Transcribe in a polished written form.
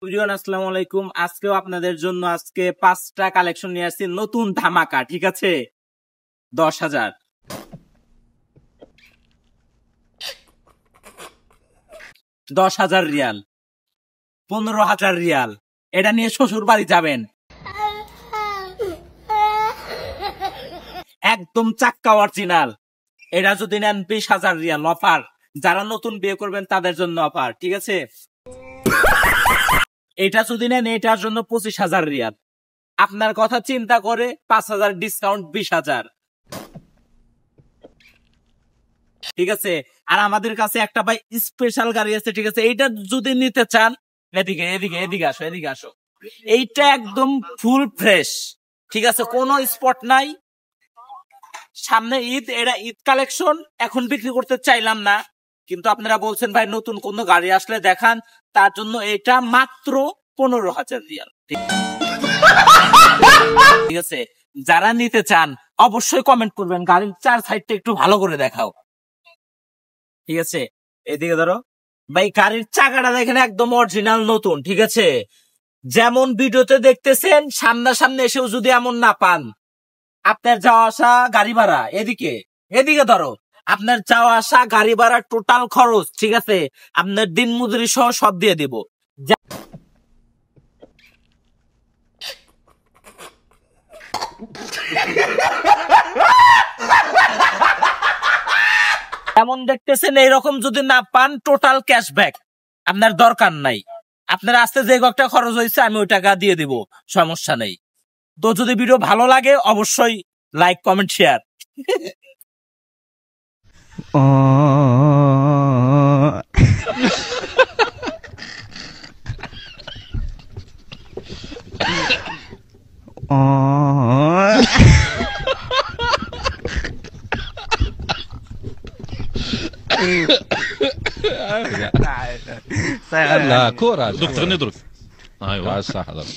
আসসালামু আলাইকুম। আজকেও আপনাদের জন্য আজকে 5টা কালেকশন নিয়ে আসছি, নতুন ধামাকা। ঠিক আছে, 10,000, 10,000 রিয়াল, 15,000 রিয়াল। এটা নিয়ে শ্বশুর বাড়ি যাবেন, একদম চাক্কা অরিজিনাল। এটা যদি নেন 20,000 রিয়াল অফার। যারা নতুন বিয়ে করবেন তাদের জন্য অফার। ঠিক আছে, এটা যদি নেন এটার জন্য 25,000 রিয়াল। আপনার কথা চিন্তা করে 5,000 ডিসকাউন্ট, 20,000। ঠিক আছে, আর আমাদের কাছে একটা ভাই স্পেশাল গাড়ি আছে। ঠিক আছে, এইটা যদি নিতে চান, এদিকে এদিকে এদিকে আসো, এদিকে আসো। এইটা একদম ফুল ফ্রেশ। ঠিক আছে, কোনো স্পট নাই। সামনে ঈদ, এটা ঈদ কালেকশন। এখন বিক্রি করতে চাইলাম না, কিন্তু আপনারা বলছেন ভাই নতুন কোন গাড়ি আসলে দেখান, তার জন্য এটা মাত্র 15,000 রিয়াল। ঠিক আছে, যারা নিতে চান অবশ্যই কমেন্ট করবেন, গাড়ির চার সাইডটা একটু ভালো করে দেখাও। ঠিক আছে, এদিকে ধরো ভাই, গাড়ির চাকাটা দেখেন একদম অরিজিনাল নতুন। ঠিক আছে, যেমন ভিডিওতে দেখতেছেন সামনাসামনি এসেও যদি এমন না পান, আপনার যাওয়া আসা গাড়ি ভাড়া, এদিকে এদিকে ধরো, আপনার যাওয়া আসা গাড়ি ভাড়া টোটাল খরচ, ঠিক আছে, আপনার দিন মজুরি সহ সব দিয়ে দিব। এমন দেখতেছেন, এইরকম যদি না পান টোটাল ক্যাশব্যাক, আপনার দরকার নাই। আপনার আসতে যে একটা খরচ হয়েছে আমি ওই টাকা দিয়ে দিব, সমস্যা নেই। তো যদি ভিডিও ভালো লাগে অবশ্যই লাইক, কমেন্ট, শেয়ার। لا كورة دكتور نضرب. ايوه صح خلاص